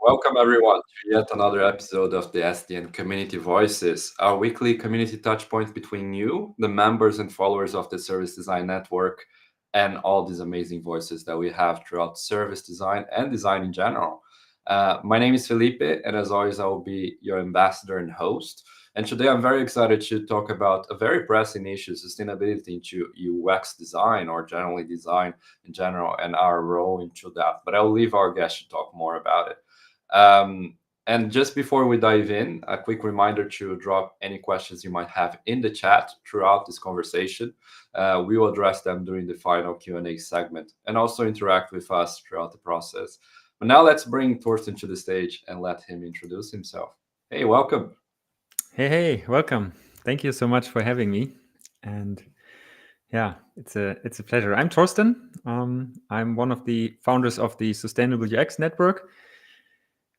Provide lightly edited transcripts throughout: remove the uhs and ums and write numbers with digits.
Welcome everyone to yet another episode of the SDN Community Voices, our weekly community touchpoint between you, the members and followers of the Service Design Network, and all these amazing voices that we have throughout service design and design in general. My name is Felipe, and as always, I will be your ambassador and host. And today I'm very excited to talk about a very pressing issue, sustainability into UX design or generally design in general and our role into that. But I'll leave our guest to talk more about it. And just before we dive in, a quick reminder to drop any questions you might have in the chat throughout this conversation. We will address them during the final Q&A segment and also interact with us throughout the process. But now let's bring Thorsten to the stage and let him introduce himself. Hey, welcome. Hey, welcome. Thank you so much for having me. And yeah, it's a pleasure. I'm Thorsten. I'm one of the founders of the Sustainable UX Network.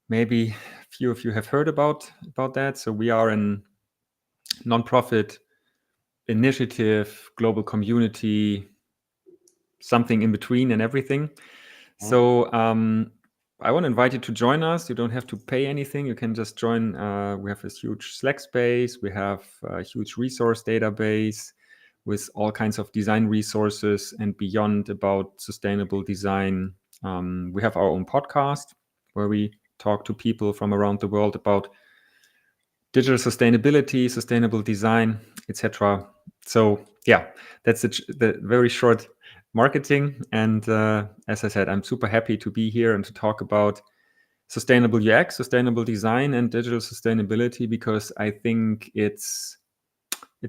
Maybe a few of you have heard about that. So we are a nonprofit initiative, global community, something in between and everything. So I want to invite you to join us. You don't have to pay anything. You can just join. We have this huge Slack space. We have a huge resource database with all kinds of design resources and beyond about sustainable design. We have our own podcast where we talk to people from around the world about digital sustainability, sustainable design, etc. So yeah, that's the very short marketing. And as I said, I'm super happy to be here and to talk about sustainable UX, sustainable design, and digital sustainability, because I think it's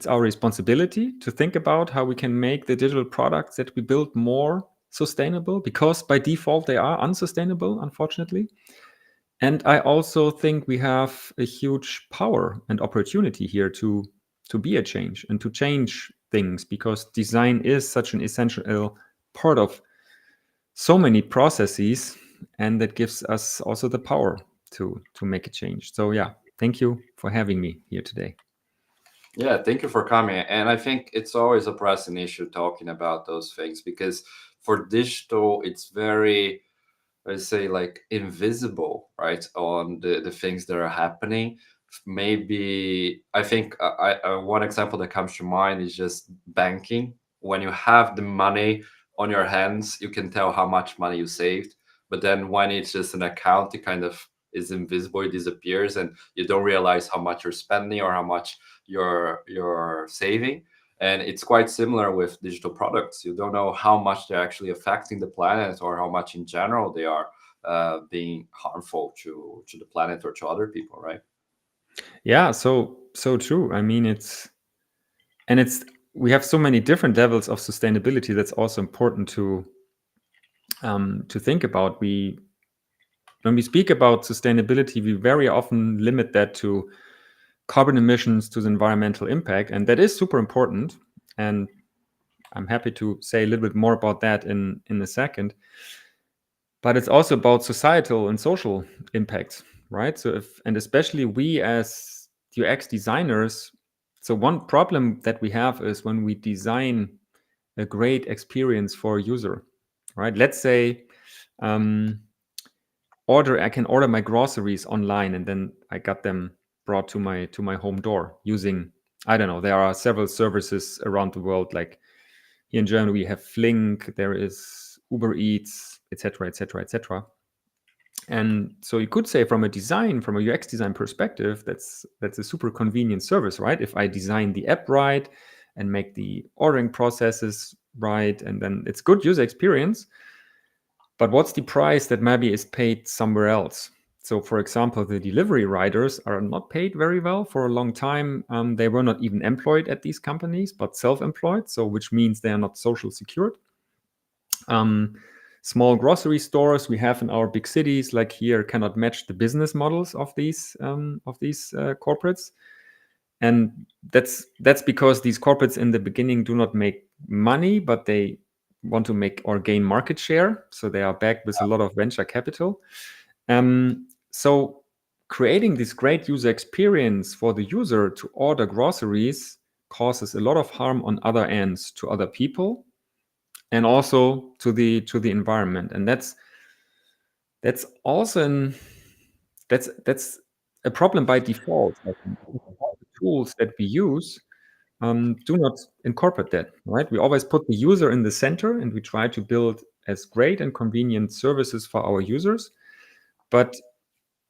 our responsibility to think about how we can make the digital products that we build more sustainable, because by default they are unsustainable, unfortunately. And I also think we have a huge power and opportunity here to be a change and to change things, because design is such an essential part of so many processes, and that gives us also the power to make a change. So yeah, thank you for having me here today. Yeah, thank you for coming. And I think it's always a pressing issue talking about those things because for digital, it's very, let's say, like invisible, right, on the things that are happening. Maybe I think one example that comes to mind is just banking. When you have the money on your hands, you can tell how much money you saved. But then when it's just an account, it kind of is invisible, it disappears, and you don't realize how much you're spending or how much you're saving. And it's quite similar with digital products. You don't know how much they're actually affecting the planet or how much in general they are being harmful to the planet or to other people, right? Yeah, so true. I mean, we have so many different levels of sustainability. That's also important to think about. When we speak about sustainability, we very often limit that to carbon emissions, to the environmental impact, and that is super important. And I'm happy to say a little bit more about that in a second. But it's also about societal and social impacts, right? So and especially we as UX designers, so one problem that we have is when we design a great experience for a user, right? Let's say I can order my groceries online and then I got them brought to my home door using, I don't know, there are several services around the world. Like here in Germany, we have Flink, there is Uber Eats, etc., etc., etc. And so you could say from a UX design perspective, that's a super convenient service, right? If I design the app right and make the ordering processes right, and then it's good user experience. But what's the price that maybe is paid somewhere else? So, for example, the delivery riders are not paid very well for a long time. They were not even employed at these companies, but self-employed, so which means they are not social secured. Small grocery stores we have in our big cities, like here, cannot match the business models of these corporates, and that's because these corporates in the beginning do not make money, but they want to make or gain market share. So they are backed with a lot of venture capital. So creating this great user experience for the user to order groceries causes a lot of harm on other ends to other people and also to the environment. And that's also that's a problem by default. I think. All the tools that we use do not incorporate that, right? We always put the user in the center, and we try to build as great and convenient services for our users. But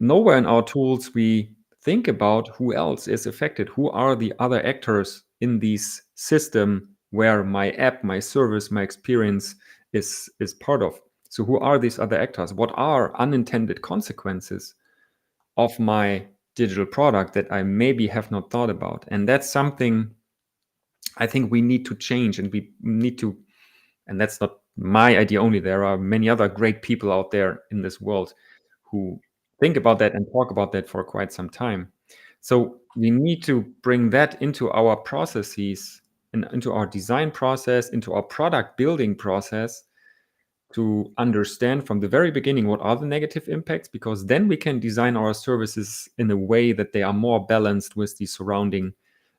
nowhere in our tools we think about who else is affected, who are the other actors in this system where my app, my service, my experience is part of. So who are these other actors? What are unintended consequences of my digital product that I maybe have not thought about? And that's something I think we need to change, and we need to, and that's not my idea only. There are many other great people out there in this world who think about that and talk about that for quite some time. So we need to bring that into our processes and into our design process, into our product building process, to understand from the very beginning what are the negative impacts, because then we can design our services in a way that they are more balanced with the surrounding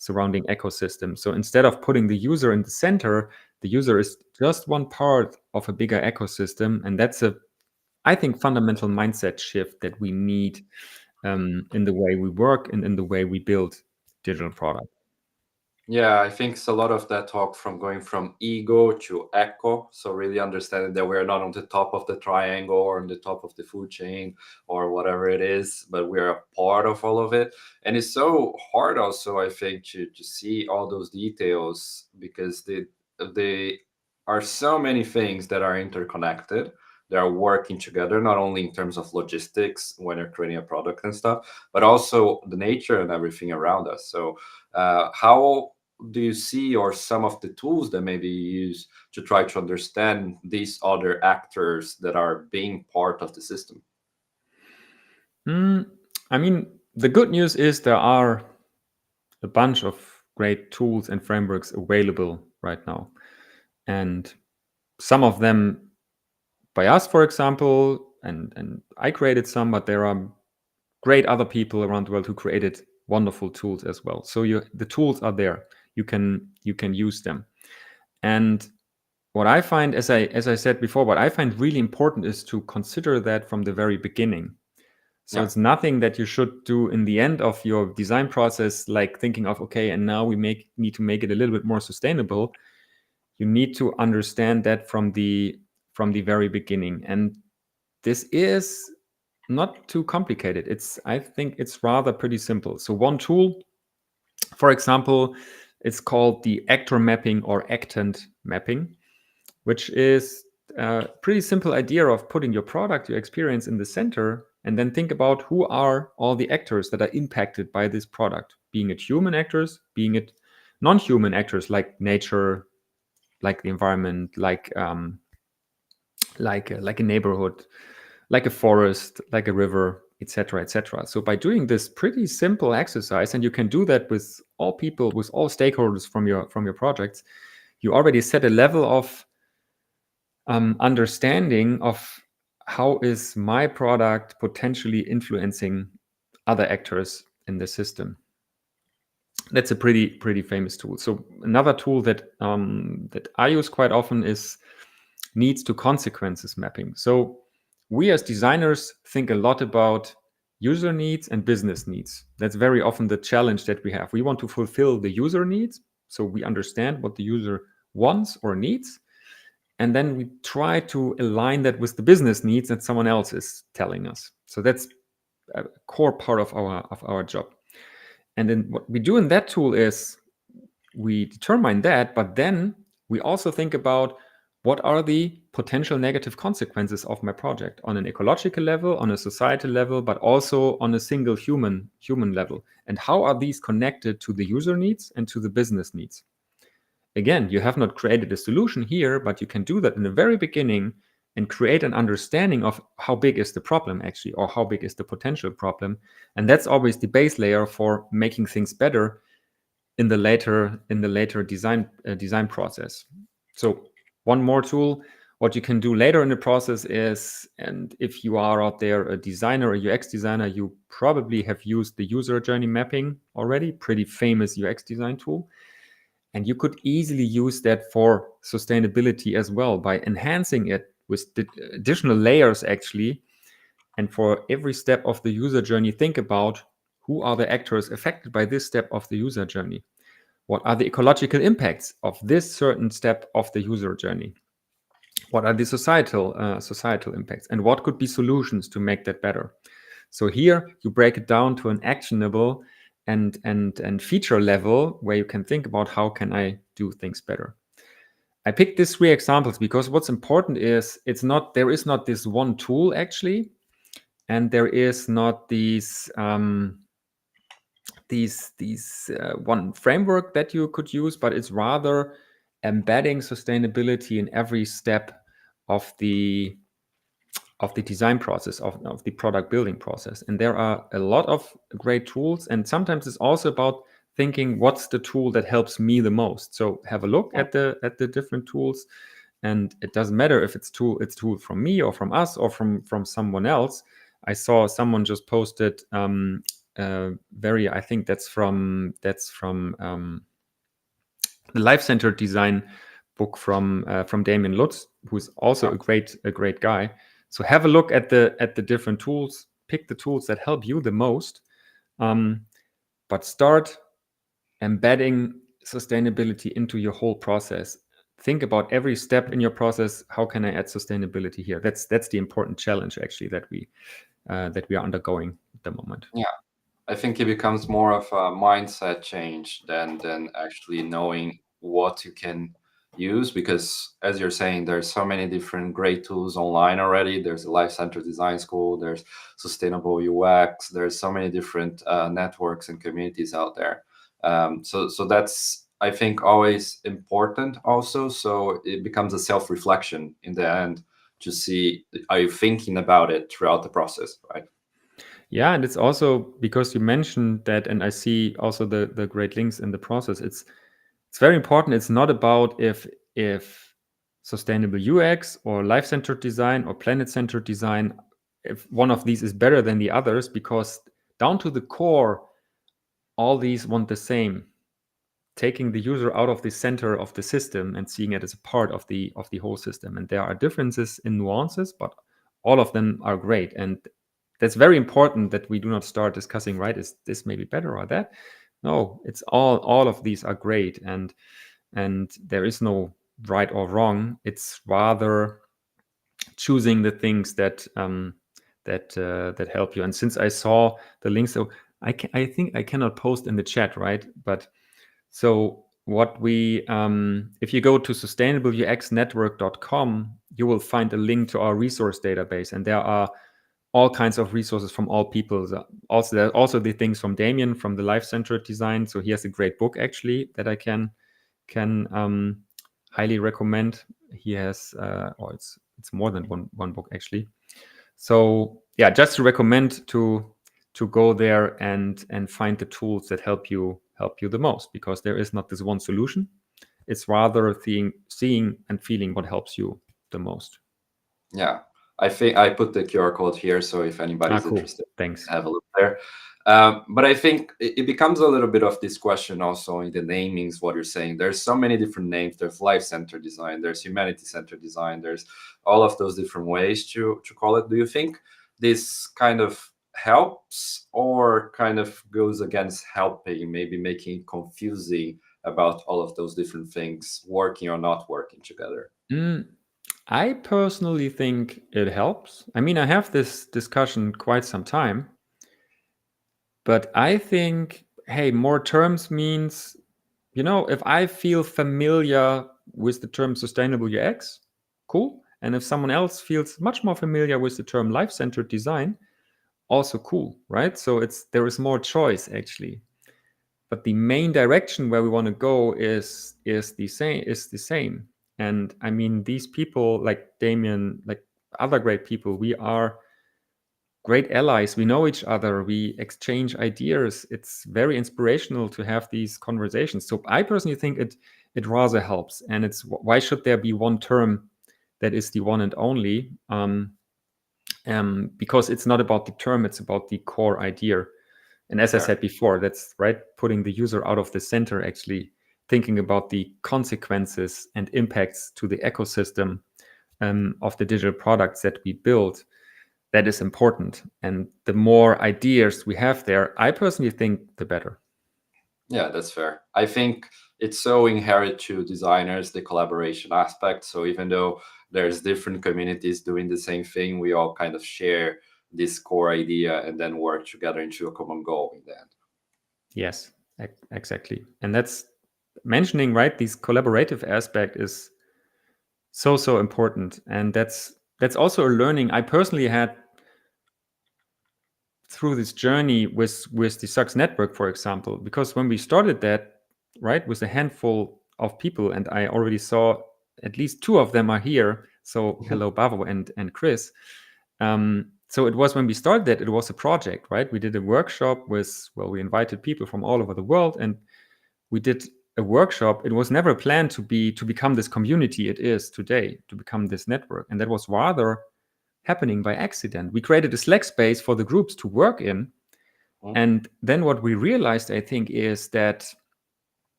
ecosystem. So instead of putting the user in the center, the user is just one part of a bigger ecosystem, and that's a, I think, fundamental mindset shift that we need in the way we work and in the way we build digital products. Yeah, I think it's a lot of that talk from going from ego to echo. So really understanding that we're not on the top of the triangle or on the top of the food chain or whatever it is, but we're a part of all of it. And it's so hard also, I think, to see all those details, because they are so many things that are interconnected. They are working together, not only in terms of logistics when you're creating a product and stuff, but also the nature and everything around us. So how do you see, or some of the tools that maybe you use to try to understand these other actors that are being part of the system? I mean, the good news is there are a bunch of great tools and frameworks available right now. And some of them by us, for example, and I created some, but there are great other people around the world who created wonderful tools as well. So the tools are there. You can use them. And what I find, as I said before, what I find really important is to consider that from the very beginning. So Yeah. it's nothing that you should do in the end of your design process, like thinking of, okay, and now we need to make it a little bit more sustainable. You need to understand that from the very beginning. And this is not too complicated. I think it's rather pretty simple. So one tool, for example, it's called the actor mapping or actant mapping, which is a pretty simple idea of putting your product, your experience in the center, and then think about who are all the actors that are impacted by this product, being it human actors, being it non-human actors like nature, like the environment, like a neighborhood, like a forest, like a river, etc., etc. So by doing this pretty simple exercise, and you can do that with all people, with all stakeholders from your projects, you already set a level of understanding of how is my product potentially influencing other actors in the system. That's a pretty famous tool. So another tool that I use quite often is needs to consequences mapping. So we as designers think a lot about user needs and business needs. That's very often the challenge that we have. We want to fulfill the user needs, so we understand what the user wants or needs, and then we try to align that with the business needs that someone else is telling us. So that's a core part of our job. And then what we do in that tool is we determine that, but then we also think about what are the potential negative consequences of my project on an ecological level, on a societal level, but also on a single human level. And how are these connected to the user needs and to the business needs? Again, you have not created a solution here, but you can do that in the very beginning and create an understanding of how big is the problem actually, or how big is the potential problem. And that's always the base layer for making things better in the later design process. So one more tool, what you can do later in the process is, and if you are out there a designer, a UX designer, you probably have used the user journey mapping already, pretty famous UX design tool. And you could easily use that for sustainability as well by enhancing it with additional layers actually, And for every step of the user journey, think about who are the actors affected by this step of the user journey. What are the ecological impacts of this certain step of the user journey? What are the societal impacts? And what could be solutions to make that better? So here you break it down to an actionable and feature level where you can think about how can I do things better. I picked these 3 examples because what's important is there is not this one tool actually, and there is not these one framework that you could use, but it's rather embedding sustainability in every step of the design process, of the product building process. And there are a lot of great tools, and sometimes it's also about thinking what's the tool that helps me the most. So have a look at the different tools, and it doesn't matter if it's tool from me or from us or from someone else. I saw someone just posted I think that's from the life-centered design book from Damien Lutz, who's also a great guy. So have a look at the different tools, pick the tools that help you the most, but start embedding sustainability into your whole process. Think about every step in your process. How can I add sustainability here? That's the important challenge actually that we are undergoing at the moment. Yeah, I think it becomes more of a mindset change than actually knowing what you can use, because as you're saying, there's so many different great tools online already. There's a life-centered design school, there's sustainable UX, there's so many different networks and communities out there. So that's, I think, always important also. So it becomes a self-reflection in the end to see, are you thinking about it throughout the process, right? Yeah, and it's also because you mentioned that, and I see also the great links in the process. It's very important. It's not about if sustainable UX or life-centered design or planet-centered design, if one of these is better than the others, because down to the core, all these want the same. Taking the user out of the center of the system and seeing it as a part of the whole system. And there are differences in nuances, but all of them are great. And that's very important that we do not start discussing, right, is this maybe better or that? No, it's all of these are great, and there is no right or wrong. It's rather choosing the things that help you. And since I saw the link, so I think I cannot post in the chat, right? But so what we, if you go to sustainableUXnetwork.com, you will find a link to our resource database, and there are all kinds of resources from all people. Also, there are also the things from Damien from the life-centered design. So he has a great book actually that I can highly recommend. He has, or it's more than one book actually. So yeah, just to recommend to go there and find the tools that help you the most, because there is not this one solution. It's rather seeing and feeling what helps you the most. Yeah, I think I put the QR code here, so if anybody's cool. interested, Thanks. have a look there. But I think it becomes a little bit of this question also in the namings, what you're saying. There's so many different names. There's life-centered design, there's humanity-centered design, there's all of those different ways to call it. Do you think this kind of helps or kind of goes against helping, maybe making it confusing about all of those different things working or not working together? I personally think it helps. I mean, I have this discussion quite some time, but I think, hey, more terms means, if I feel familiar with the term sustainable UX, cool. And if someone else feels much more familiar with the term life-centered design, also cool, right? So there is more choice actually. But the main direction where we want to go is the same. And I mean, these people like Damien, like other great people, we are great allies. We know each other. We exchange ideas. It's very inspirational to have these conversations. So I personally think it rather helps. And it's why should there be one term that is the one and only? Because it's not about the term, it's about the core idea. And as I said before, that's right, putting the user out of the center, actually thinking about the consequences and impacts to the ecosystem of the digital products that we build. that is important. And the more ideas we have there, I personally think the better. Yeah, that's fair. I think it's so inherent to designers, the collaboration aspect. So even though there's different communities doing the same thing, we all kind of share this core idea and then work together into a common goal in the end. Yes, exactly. And that's mentioning, right, this collaborative aspect is so important. And that's also a learning I personally had through this journey with the SUX network, for example, because when we started that, right, with a handful of people, and I already saw at least two of them are here. So hello, Bavo and Chris. So it was when we started that, it was a project, right? We did a workshop with, well, we invited people from all over the world, and we did a workshop. It was never planned to become this community it is today, to become this network. And that was rather happening by accident. We created a Slack space for the groups to work in. And then what we realized, I think, is that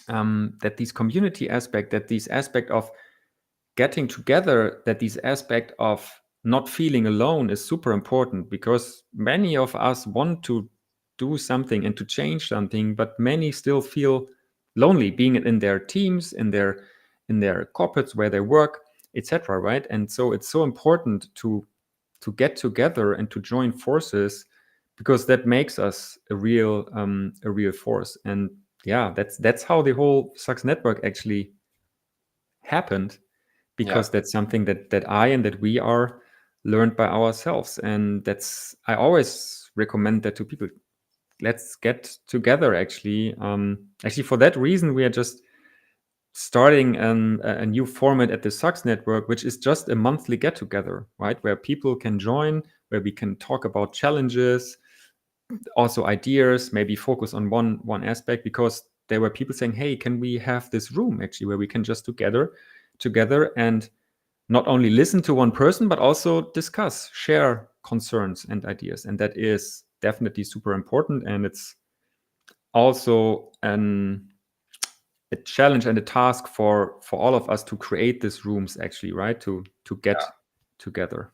that this community aspect, that this aspect of getting together, that this aspect of not feeling alone is super important, because many of us want to do something and to change something, but many still feel lonely being in their teams, in their corporates where they work, etc. Right? And so it's so important to get together and to join forces, because that makes us a real force. And yeah, that's how the whole SUX network actually happened, because that's something that I and that we are learned by ourselves. And that's, I always recommend that to people. Let's get together. Actually for that reason, we are just starting a new format at the SUX network, which is just a monthly get together, right, where people can join, where we can talk about challenges, also ideas, maybe focus on one aspect, because there were people saying, hey, can we have this room actually where we can just together and not only listen to one person, but also discuss, share concerns and ideas. And that is definitely super important. And it's also a challenge and a task for all of us to create these rooms actually, right, to get together.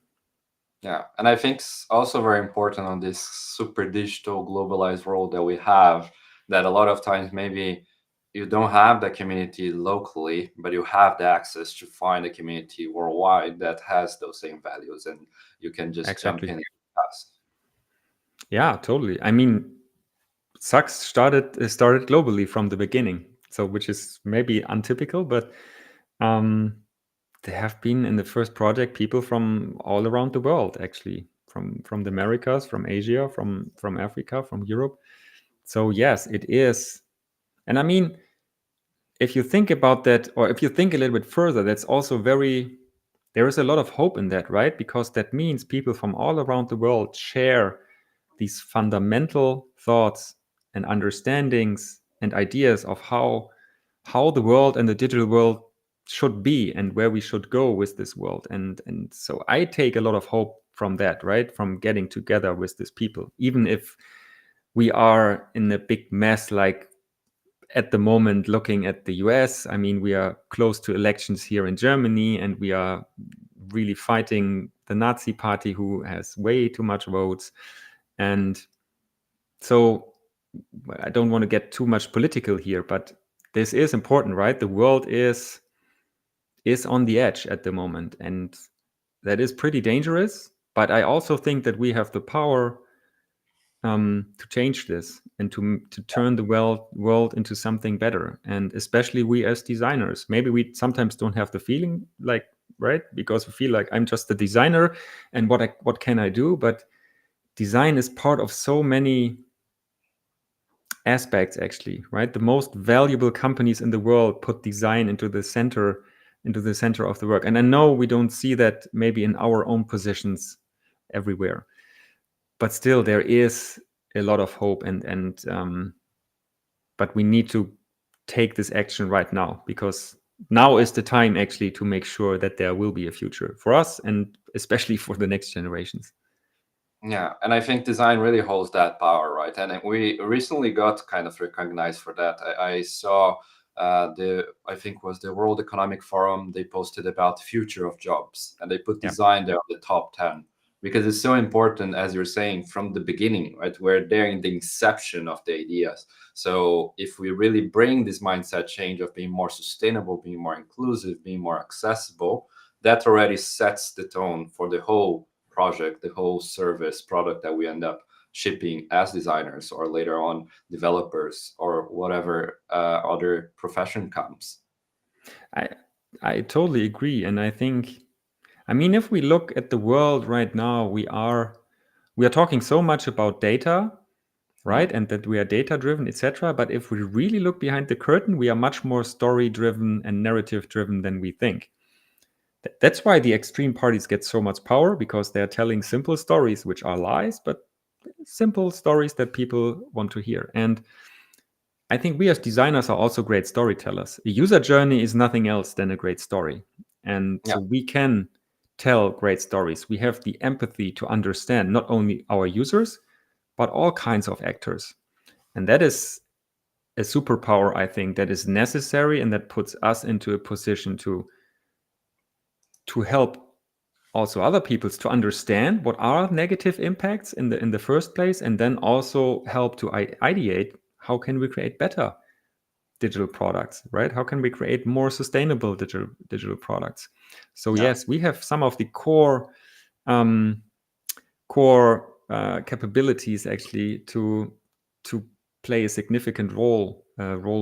Yeah, and I think it's also very important on this super digital globalized world that we have, that a lot of times maybe you don't have the community locally, but you have the access to find a community worldwide that has those same values, and you can just jump in and discuss. Yeah, totally. I mean, SUX started globally from the beginning, so which is maybe untypical, but there have been in the first project people from all around the world, actually, from the Americas, from Asia, from Africa, from Europe. So yes, it is. And I mean, if you think about that, or if you think a little bit further, that's also there is a lot of hope in that, right? Because that means people from all around the world share these fundamental thoughts and understandings and ideas of how the world and the digital world should be and where we should go with this world. And so I take a lot of hope from that, right? From getting together with these people, even if we are in a big mess, like at the moment looking at the US. I mean, we are close to elections here in Germany, and we are really fighting the Nazi party, who has way too much votes. And so I don't want to get too much political here, but this is important, right? The world is on the edge at the moment, and that is pretty dangerous. But I also think that we have the power to change this and to turn the world into something better. And especially we as designers, maybe we sometimes don't have the feeling like, right, because we feel like I'm just the designer and what can I do? But design is part of so many aspects, actually, right? The most valuable companies in the world put design into the center of the work. And I know we don't see that maybe in our own positions everywhere, but still there is a lot of hope, but we need to take this action right now, because now is the time actually to make sure that there will be a future for us, and especially for the next generations. Yeah, and I think design really holds that power, right? And we recently got kind of recognized for that. I saw I think was the World Economic Forum. They posted about future of jobs, and they put design there on the top 10, because it's so important, as you're saying, from the beginning, right? We're there in the inception of the ideas. So if we really bring this mindset change of being more sustainable, being more inclusive, being more accessible, that already sets the tone for the whole project, the whole service product that we end up shipping as designers, or later on developers, or whatever other profession comes. I totally agree. And I think, I mean, if we look at the world right now, we are talking so much about data, right? And that we are data driven, etc. But if we really look behind the curtain, we are much more story driven and narrative driven than we think. That's why the extreme parties get so much power, because they're telling simple stories, which are lies, but simple stories that people want to hear. And I think we as designers are also great storytellers. A user journey is nothing else than a great story. And so we can tell great stories. We have the empathy to understand not only our users, but all kinds of actors. And that is a superpower, I think, that is necessary, and that puts us into a position to help also other peoples to understand what are negative impacts in the first place, and then also help to ideate how can we create better digital products, right? How can we create more sustainable digital products? So yes, we have some of the core capabilities actually to play a significant role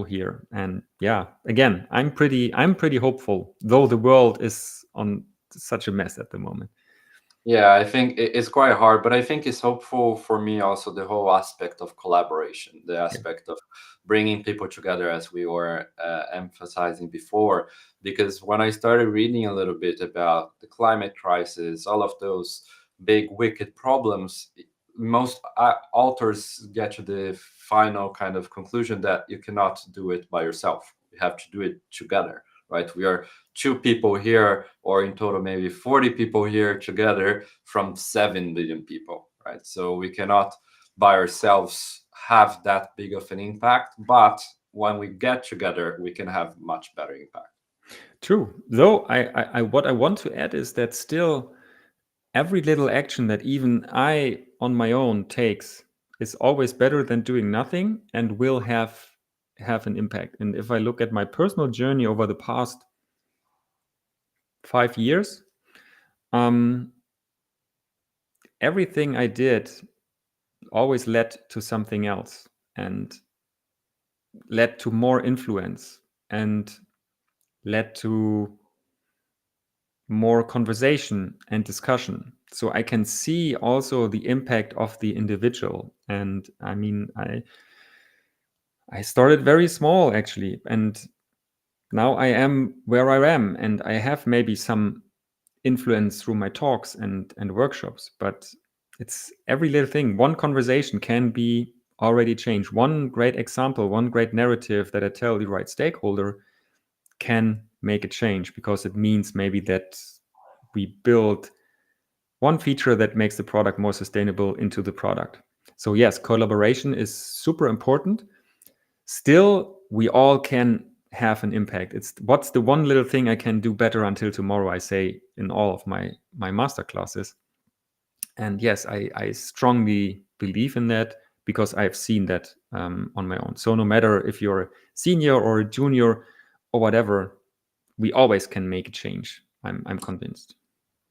here. And yeah, again, I'm pretty hopeful, though the world is on such a mess at the moment. Yeah, I think it's quite hard, but I think it's hopeful for me also the whole aspect of collaboration, the aspect of bringing people together, as we were emphasizing before. Because when I started reading a little bit about the climate crisis, all of those big, wicked problems, most authors get to the final kind of conclusion that you cannot do it by yourself. You have to do it together, right? We are 2 people here, or in total maybe 40 people here together from 7 billion people, right? So we cannot by ourselves have that big of an impact, but when we get together, we can have much better impact. True. Though I what I want to add is that still every little action that even I on my own takes is always better than doing nothing, and will have an impact. And if I look at my personal journey over the past 5 years, everything I did always led to something else, and led to more influence, and led to more conversation and discussion. So I can see also the impact of the individual. And I mean, I started very small actually, and now I am where I am, and I have maybe some influence through my talks and workshops, but it's every little thing. One conversation can be already changed. One great example, one great narrative that I tell the right stakeholder can make a change, because it means maybe that we build one feature that makes the product more sustainable into the product. So yes, collaboration is super important. Still, we all can have an impact. It's what's the one little thing I can do better until tomorrow, I say in all of my master classes. And yes, I strongly believe in that, because I've seen that on my own. So no matter if you're a senior or a junior or whatever, we always can make a change. I'm convinced.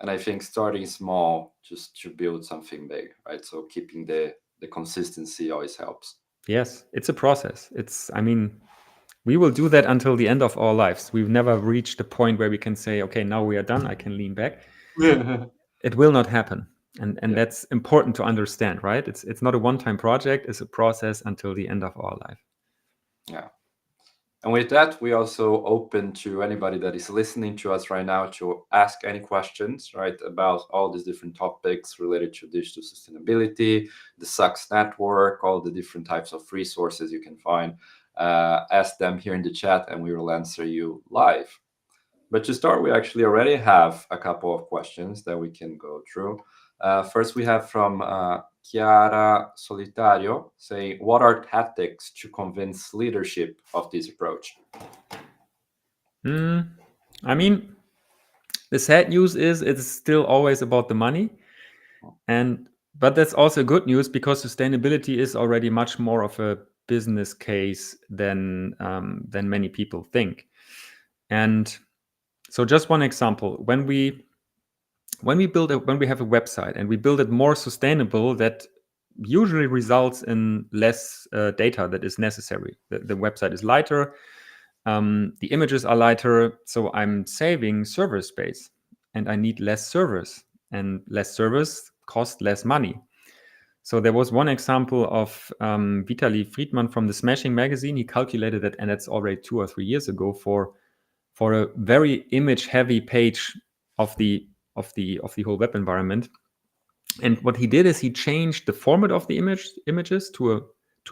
And I think starting small just to build something big, right? So keeping the consistency always helps. Yes, it's a process. I mean, we will do that until the end of our lives. We've never reached a point where we can say, okay, now we are done, I can lean back. It will not happen. And that's important to understand, right? It's not a one-time project, it's a process until the end of our life. Yeah. And with that, we also open to anybody that is listening to us right now to ask any questions, right, about all these different topics related to digital sustainability, the SUX network, all the different types of resources you can find. Ask them here in the chat, and we will answer you live. But to start, we actually already have a couple of questions that we can go through. First, we have from Chiara Solitario saying, what are tactics to convince leadership of this approach? I mean, the sad news is it's still always about the money. But that's also good news, because sustainability is already much more of a business case than many people think. And so, just one example: when we have a website and we build it more sustainable, that usually results in less data that is necessary. The website is lighter, the images are lighter, so I'm saving server space, and I need less servers, and less servers cost less money. So there was one example of Vitaly Friedman from the Smashing magazine. He calculated that, and that's already 2 or 3 years ago, for a very image-heavy page of the whole web environment. And what he did is he changed the format of the images to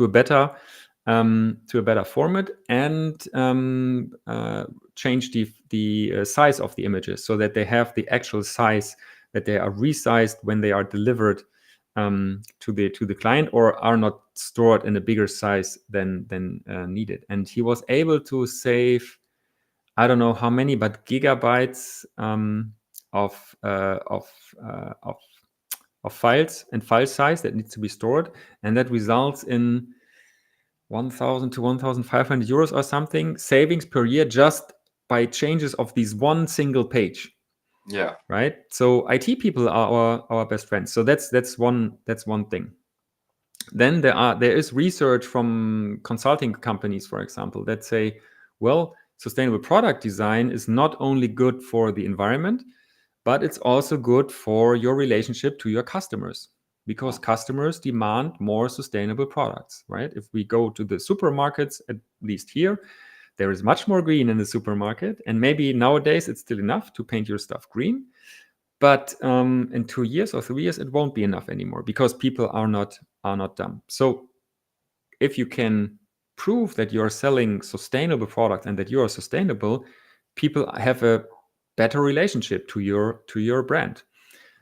a better format, and changed the size of the images, so that they have the actual size, that they are resized when they are delivered to the client, or are not stored in a bigger size than needed. And he was able to save, I don't know how many, but gigabytes of files and file size that needs to be stored, and that results in 1,000 to 1,500 euros or something savings per year, just by changes of these one single page. Yeah. Right. So IT people are our best friends. So that's one thing. Then there is research from consulting companies, for example, that say, well, sustainable product design is not only good for the environment, but it's also good for your relationship to your customers, because customers demand more sustainable products, right? If we go to the supermarkets, at least here, there is much more green in the supermarket, and maybe nowadays it's still enough to paint your stuff green. But in 2 years or 3 years, it won't be enough anymore, because people are not dumb. So if you can prove that you're selling sustainable products and that you are sustainable, people have a better relationship to your brand.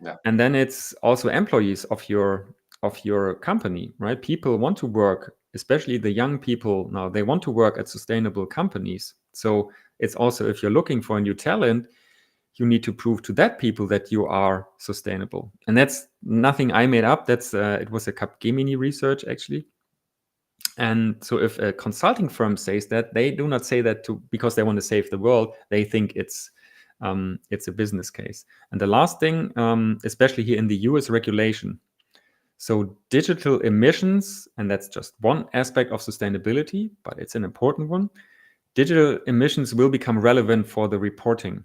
Yeah. And then it's also employees of your company, right? People want to work, especially the young people now, they want to work at sustainable companies. So it's also, if you're looking for a new talent, you need to prove to that people that you are sustainable. And that's nothing I made up. That's it was a Capgemini research, actually. And so if a consulting firm says that, they do not say that because they want to save the world. They think it's a business case. And the last thing, especially here in the US, regulation. So digital emissions, and that's just one aspect of sustainability, but it's an important one. Digital emissions will become relevant for the reporting.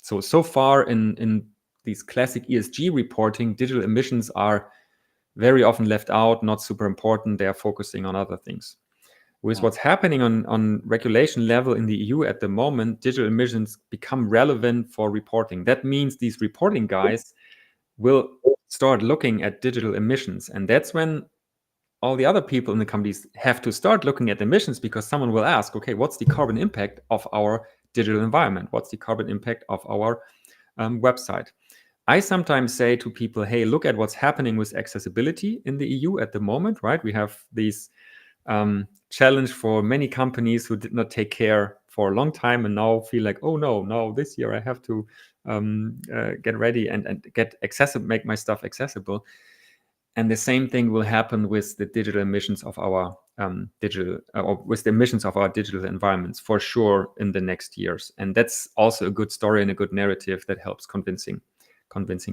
So far in these classic ESG reporting, digital emissions are very often left out, not super important. They are focusing on other things. With what's happening on regulation level in the EU at the moment, digital emissions become relevant for reporting. That means these reporting guys will start looking at digital emissions. And that's when all the other people in the companies have to start looking at emissions, because someone will ask, okay, what's the carbon impact of our digital environment? What's the carbon impact of our website? I sometimes say to people, hey, look at what's happening with accessibility in the EU at the moment, right? We have these challenge for many companies who did not take care for a long time and now feel like, oh no, this year I have to get ready and get accessible, make my stuff accessible. And the same thing will happen with the digital emissions of our with the emissions of our digital environments, for sure, in the next years. And that's also a good story and a good narrative that helps convincing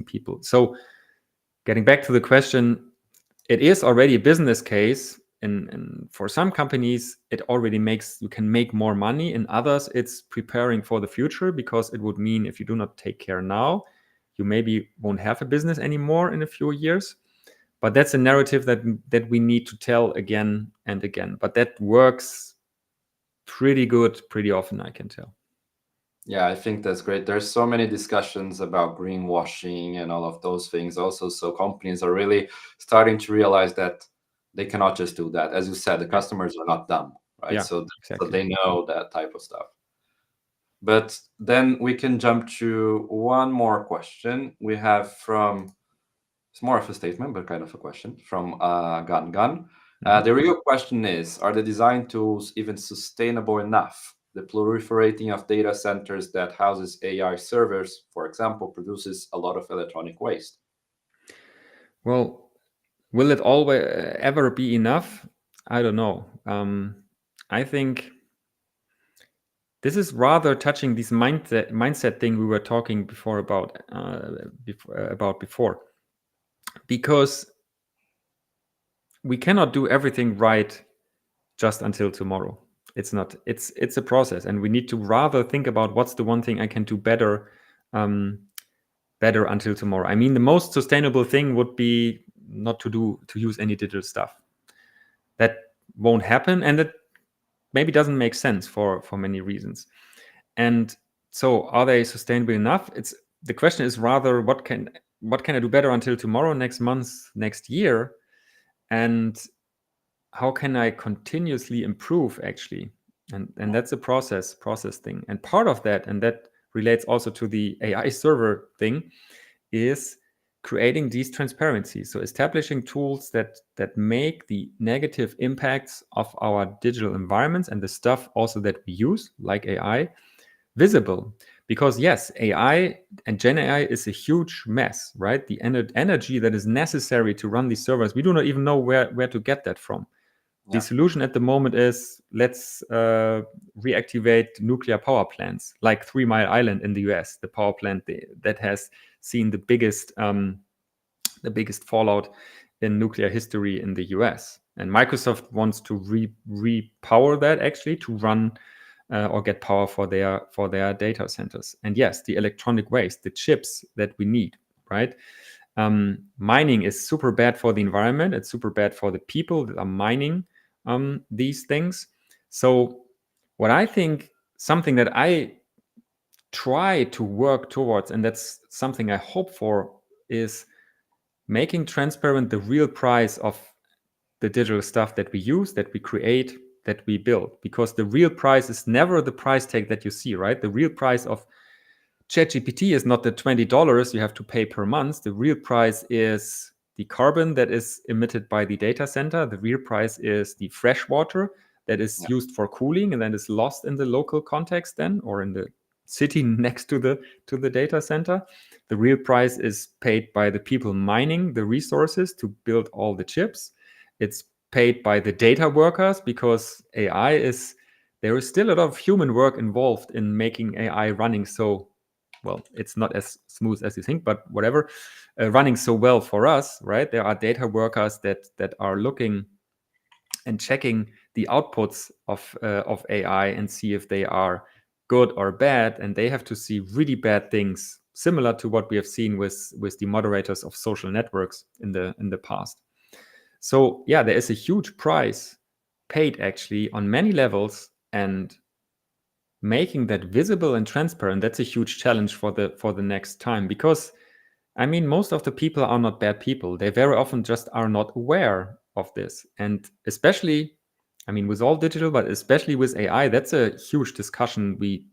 people. So getting back to the question, it is already a business case. And for some companies, it already you can make more money. In others, it's preparing for the future, because it would mean if you do not take care now, you maybe won't have a business anymore in a few years. But that's a narrative that we need to tell again and again. But that works pretty good, pretty often, I can tell. Yeah, I think that's great. There's so many discussions about greenwashing and all of those things also. So companies are really starting to realize that they cannot just do that. As you said, the customers are not dumb, right? Yeah, so exactly. they know that type of stuff. But then we can jump to one more question we have from, it's more of a statement, but kind of a question from Gun. The real question is, are the design tools even sustainable enough? The proliferating of data centers that houses AI servers, for example, produces a lot of electronic waste. Well, will it always ever be enough? I don't know. I think this is rather touching this mindset thing we were talking before about before, because we cannot do everything right just until tomorrow. It's not. It's a process, and we need to rather think about what's the one thing I can do better, better until tomorrow. I mean, the most sustainable thing would be not to use any digital stuff. That won't happen, and that maybe doesn't make sense for many reasons. And so, are they sustainable enough? The question is rather what can I do better until tomorrow, next month, next year, and how can I continuously improve actually? And that's a process thing. And part of that, and that relates also to the AI server thing, is creating these transparencies. So establishing tools that make the negative impacts of our digital environments and the stuff also that we use, like AI, visible. Because yes, AI and Gen AI is a huge mess, right? The energy that is necessary to run these servers, we do not even know where to get that from. The solution at the moment is let's reactivate nuclear power plants, like 3 Mile Island in the US, the power plant that has seen the biggest fallout in nuclear history in the US. And Microsoft wants to repower that actually to run or get power for their data centers. And yes, the electronic waste, the chips that we need, right? Mining is super bad for the environment. It's super bad for the people that are mining these things. So what I think, something that I try to work towards, and that's something I hope for, is making transparent the real price of the digital stuff that we use, that we create, that we build. Because the real price is never the price tag that you see, right? The real price of ChatGPT is not the $20 you have to pay per month. The real price is the carbon that is emitted by the data center. The real price is the fresh water that is used for cooling and then is lost in the local context then, or in the city next to the data center. The real price is paid by the people mining the resources to build all the chips. It's paid by the data workers, because there is still a lot of human work involved in making AI running so well. It's not as smooth as you think, but whatever, running so well for us, right? There are data workers that are looking and checking the outputs of AI and see if they are good or bad, and they have to see really bad things, similar to what we have seen with the moderators of social networks in the past. So yeah, there is a huge price paid actually on many levels, and making that visible and transparent, that's a huge challenge for the next time. Because I mean, most of the people are not bad people. They very often just are not aware of this. And especially, I mean, with all digital, but especially with AI, that's a huge discussion we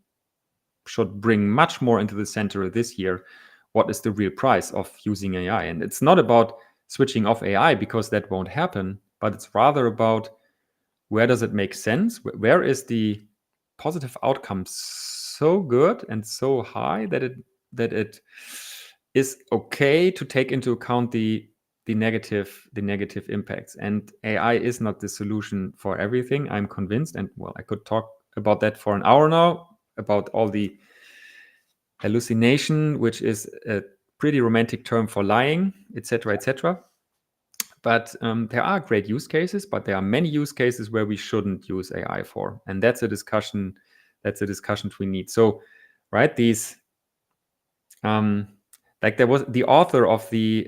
should bring much more into the center this year. What is the real price of using AI? And it's not about switching off AI, because that won't happen, but it's rather about where does it make sense? Where is the positive outcome so good and so high that it is okay to take into account the negative impacts? And AI is not the solution for everything, I'm convinced. And well, I could talk about that for an hour now, about all the hallucination, which is a pretty romantic term for lying, etc., etc. But there are great use cases, but there are many use cases where we shouldn't use AI for, and that's a discussion. We need. So, right, these, like there was the author of the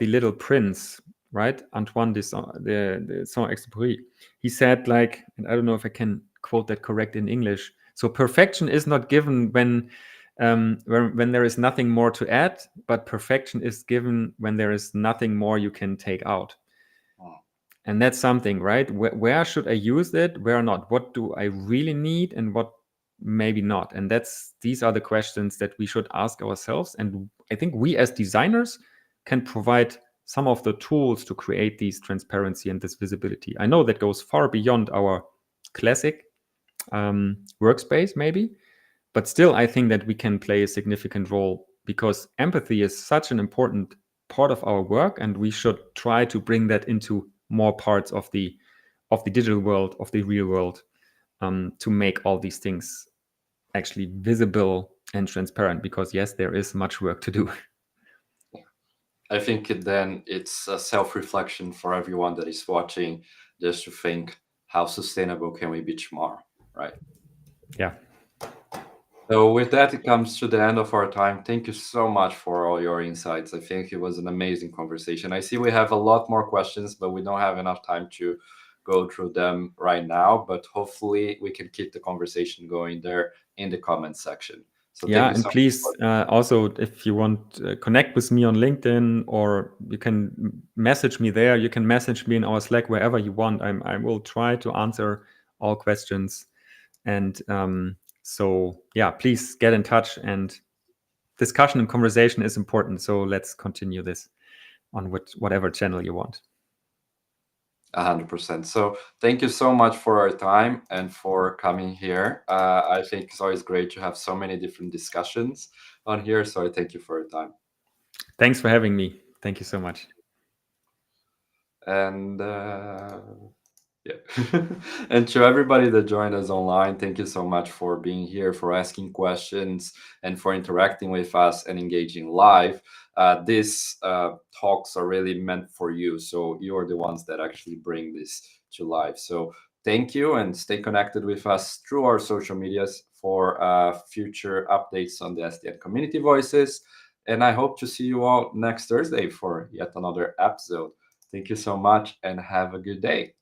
Little Prince, right, Antoine de Saint-Exupéry. He said, like, and I don't know if I can quote that correct in English. So perfection is not given when there is nothing more to add, but perfection is given when there is nothing more you can take out. And that's something, right? Where should I use it? Where not? What do I really need and what maybe not? And these are the questions that we should ask ourselves. And I think we as designers can provide some of the tools to create these transparency and this visibility. I know that goes far beyond our classic workspace, maybe, but still, I think that we can play a significant role, because empathy is such an important part of our work, and we should try to bring that into more parts of the digital world, of the real world, to make all these things actually visible and transparent, because yes, there is much work to do. I think then it's a self-reflection for everyone that is watching, just to think, how sustainable can we be tomorrow, right? Yeah. So with that, it comes to the end of our time. Thank you so much for all your insights. I think it was an amazing conversation. I see we have a lot more questions, but we don't have enough time to go through them right now. But hopefully we can keep the conversation going there in the comment section. So Yeah, thank you and so please much. also, if you want, connect with me on LinkedIn, or you can message me there. You can message me in our Slack, wherever you want. I will try to answer all questions. And so, yeah, please get in touch. And discussion and conversation is important. So let's continue this on whatever channel you want. 100%. So thank you so much for our time and for coming here. I think it's always great to have so many different discussions on here. So I thank you for your time. Thanks for having me. Thank you so much. And yeah. And to everybody that joined us online, thank you so much for being here, for asking questions, and for interacting with us and engaging live. These talks are really meant for you. So you're the ones that actually bring this to life. So thank you, and stay connected with us through our social medias for future updates on the SDN Community Voices. And I hope to see you all next Thursday for yet another episode. Thank you so much, and have a good day.